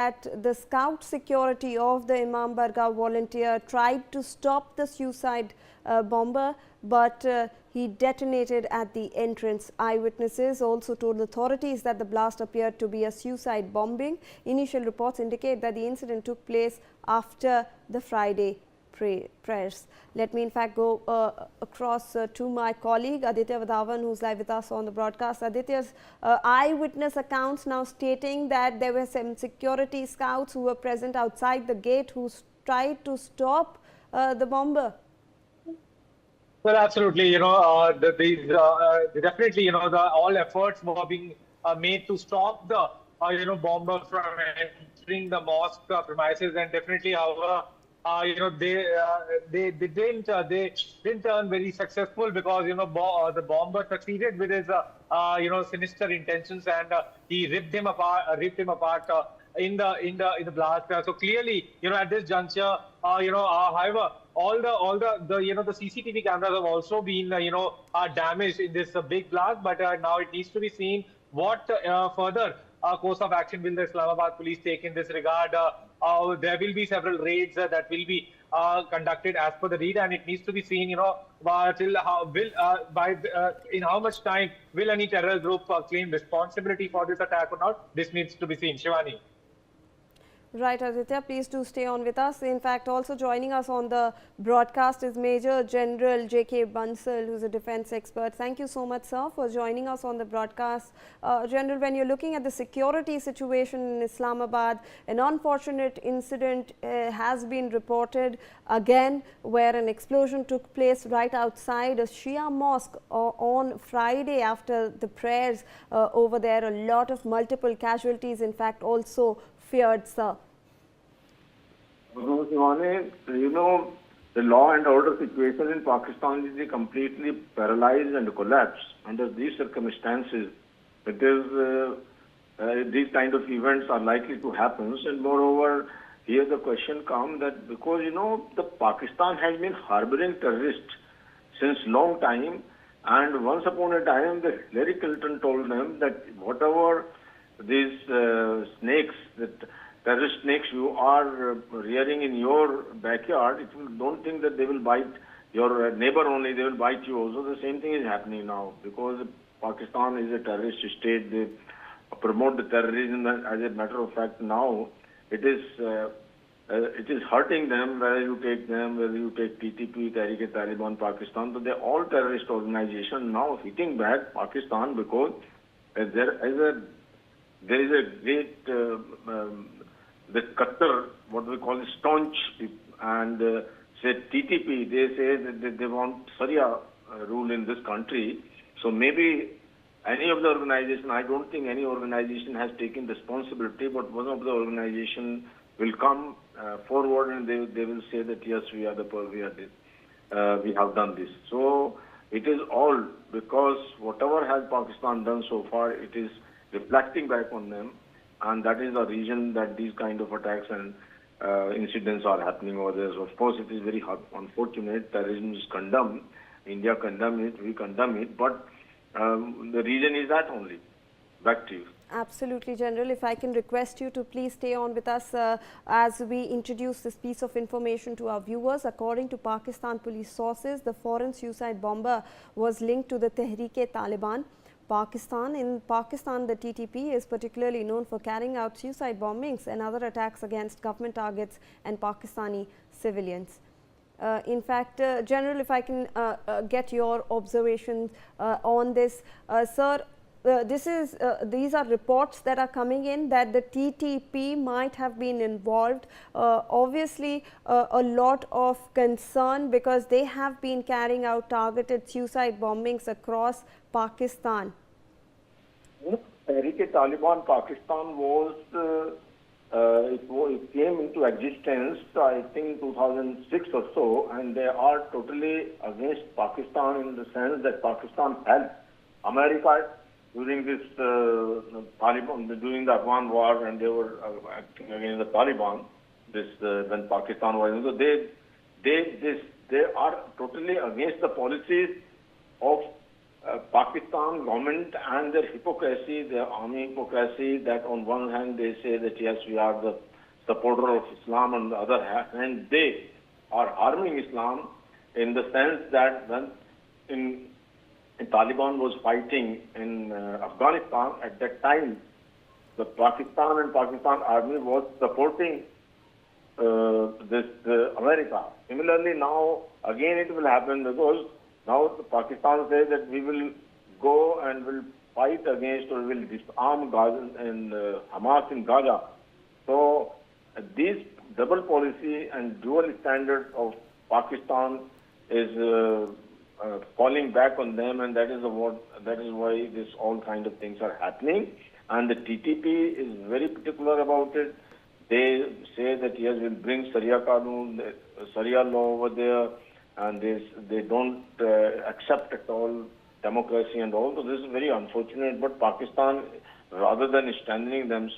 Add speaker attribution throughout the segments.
Speaker 1: that the scout security of the Imam Bargah volunteer tried to stop the suicide bomber, but he detonated at the entrance. Eyewitnesses also told authorities that the blast appeared to be a suicide bombing. Initial reports indicate that the incident took place after the Friday prayers. Let me in fact go across to my colleague Aditya Vadhavan, who's live with us on the broadcast. Aditya's eyewitness accounts now stating that there were some security scouts who were present outside the gate who tried to stop the bomber.
Speaker 2: Well, absolutely. Definitely, all efforts were being made to stop the, bomber from entering the mosque premises, and definitely, however, they didn't turn very successful because the bomber succeeded with his sinister intentions, and he ripped him apart in the blast. So clearly, at this juncture, however, all the CCTV cameras have also been damaged in this big blast. But now it needs to be seen what further course of action will the Islamabad police take in this regard. There will be several raids that will be conducted as per the read, and it needs to be seen, till how will in how much time will any terror group claim responsibility for this attack or not. This needs to be seen. Shivani.
Speaker 1: Right, Aditya, please do stay on with us. In fact, also joining us on the broadcast is Major General J.K. Bansal, who's a defense expert. Thank you so much, sir, for joining us on the broadcast. General, when you're looking at the security situation in Islamabad, an unfortunate incident has been reported again, where an explosion took place right outside a Shia mosque on Friday after the prayers over there. A lot of multiple casualties, in fact, also feared, sir.
Speaker 3: The law and order situation in Pakistan is completely paralyzed and collapsed. Under these circumstances, it is these kind of events are likely to happen. And moreover, here the question comes that because the Pakistan has been harboring terrorists since long time, and once upon a time, the Hillary Clinton told them that whatever these snakes, that terrorist snakes you are rearing in your backyard, don't think that they will bite your neighbor only, they will bite you also. The same thing is happening now because Pakistan is a terrorist state. They promote the terrorism. As a matter of fact, now it is hurting them, whether you take them, whether you take TTP, Tehreek-e-Taliban, Pakistan. So they're all terrorist organizations now hitting back Pakistan because there is a great, the Qatar, what we call staunch, and say TTP, they say that they want Sharia rule in this country. So maybe any of the organization, I don't think any organization has taken responsibility, but one of the organization will come forward and they will say that yes, we have done this. So it is all because whatever has Pakistan done so far, it is reflecting back on them, and that is the reason that these kind of attacks and incidents are happening over there. So of course, it is very unfortunate. Terrorism is condemned. India condemn it. We condemn it. But the reason is that only. Back to you.
Speaker 1: Absolutely, General. If I can request you to please stay on with us as we introduce this piece of information to our viewers. According to Pakistan police sources, the foreign suicide bomber was linked to the Tehreek-e-Taliban. In Pakistan, the TTP is particularly known for carrying out suicide bombings and other attacks against government targets and Pakistani civilians. In fact, General, if I can get your observations on this, sir. These are reports that are coming in that the TTP might have been involved. Obviously, a lot of concern because they have been carrying out targeted suicide bombings across Pakistan.
Speaker 3: Tehreek-e-Taliban Pakistan was it came into existence, I think, 2006 or so, and they are totally against Pakistan in the sense that Pakistan helped America during this Taliban, during the Afghan war, and they were acting against the Taliban. When Pakistan was, so they are totally against the policies of Pakistan government and their hypocrisy, their army hypocrisy, that on one hand they say that yes, we are the supporter of Islam, on the other hand they are harming Islam, in the sense that when in Taliban was fighting in Afghanistan, at that time the Pakistan and Pakistan army was supporting this America. Similarly, now again it will happen, because now Pakistan says that we will go and will fight against, or will disarm Gaza and Hamas in Gaza. So this double policy and dual standard of Pakistan is falling back on them, and that is why this all kind of things are happening. And the TTP is very particular about it. They say that yes, we'll bring Sharia Qanun, Sharia law over there, and they don't accept at all democracy and all. So this is very unfortunate. But Pakistan, rather than strengthening them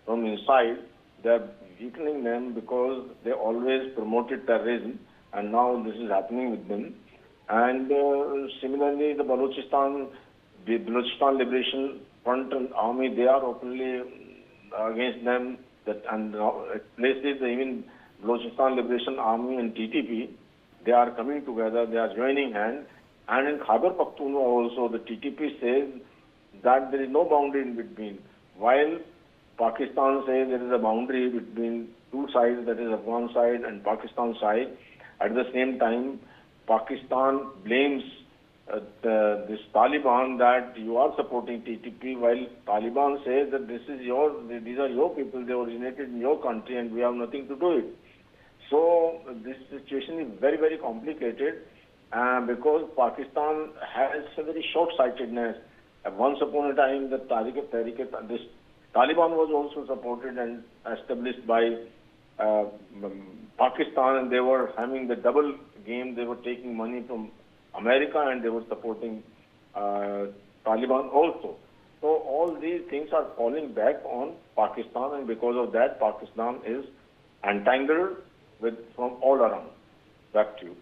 Speaker 3: from inside, they're weakening them, because they always promoted terrorism, and now this is happening with them. And similarly, the Balochistan Liberation Front and army, they are openly against them. And places, even Balochistan Liberation Army and TTP, they are coming together, they are joining hands. And in Khyber Pakhtunkhwa also, the TTP says that there is no boundary in between. While Pakistan says there is a boundary between two sides, that is Afghan side and Pakistan side. At the same time, Pakistan blames this Taliban that you are supporting TTP, while Taliban says that these are your people, they originated in your country and we have nothing to do with it. So this situation is very, very complicated, because Pakistan has a very short-sightedness. Once upon a time, this Taliban was also supported and established by Pakistan, and they were having the double game. They were taking money from America and they were supporting Taliban also. So all these things are falling back on Pakistan, and because of that, Pakistan is entangled from all around. Back to you.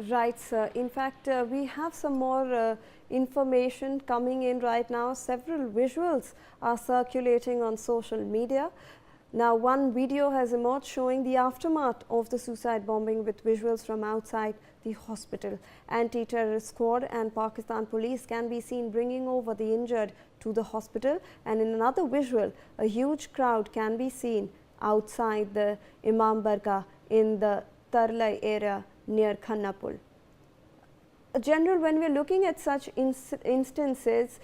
Speaker 1: Right, sir. In fact, we have some more information coming in right now. Several visuals are circulating on social media. Now, one video has emerged showing the aftermath of the suicide bombing, with visuals from outside the hospital. Anti-terrorist squad and Pakistan police can be seen bringing over the injured to the hospital. And in another visual, a huge crowd can be seen outside the Imam Bargah in the Tarlai area near Khannapur. General, when we are looking at such instances,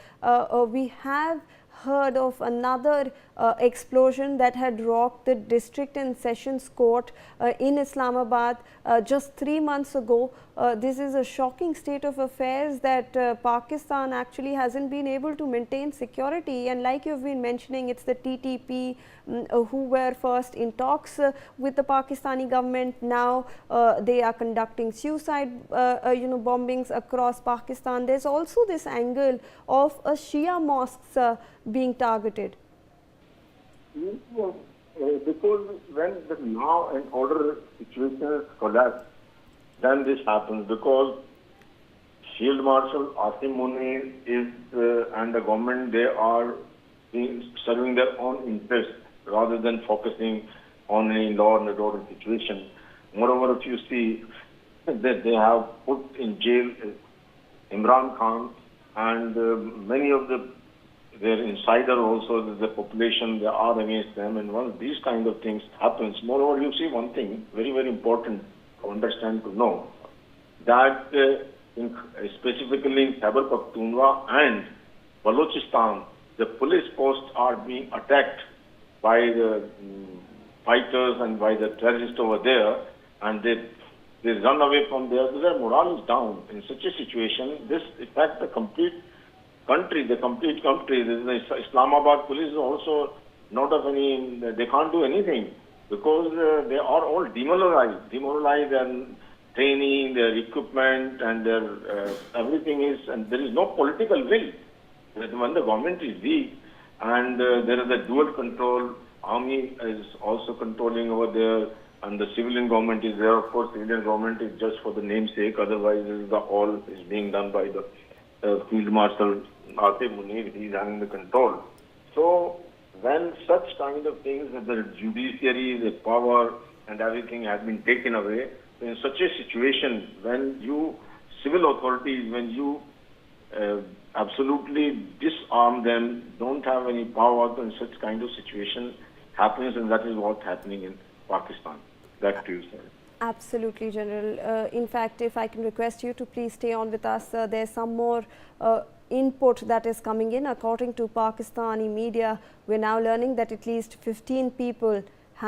Speaker 1: we have heard of another explosion that had rocked the district and sessions court in Islamabad just 3 months ago. This is a shocking state of affairs that Pakistan actually hasn't been able to maintain security, and like you've been mentioning, it's the TTP who were first in talks with the Pakistani government. Now they are conducting suicide bombings across Pakistan. There's also this angle of a Shia mosques being targeted.
Speaker 3: Yes, because when the law and order situation collapse, then this happens, because Field Marshal Asim Munir is and the government, they are serving their own interests rather than focusing on any law and order situation. Moreover, if you see that they have put in jail Imran Khan and many of their insider also, the population, they are against them, and once these kind of things happens, moreover, you see one thing very, very important to understand, to know, that specifically in Khyber Pakhtunkhwa and Balochistan, the police posts are being attacked by the fighters and by the terrorists over there, and they run away from there. Their morale is down. In such a situation, this affects the complete country. The Islamabad police is also not of any, they can't do anything, because they are all demoralized, and training, their equipment and their everything is, and there is no political will. When the government is weak and there is a dual control, army is also controlling over there and the civilian government is there. Of course, civilian government is just for the namesake, otherwise all is being done by the Field Marshal Asif Munir, he is having the control. So when such kind of things, the judiciary, the power and everything has been taken away, in such a situation, when you, civil authorities, when you absolutely disarm them, don't have any power, then such kind of situation happens, and that is what's happening in Pakistan. Back to you, sir.
Speaker 1: Absolutely, General. In fact, if I can request you to please stay on with us, there's some more input that is coming in. According to Pakistani media, we're now learning that at least 15 people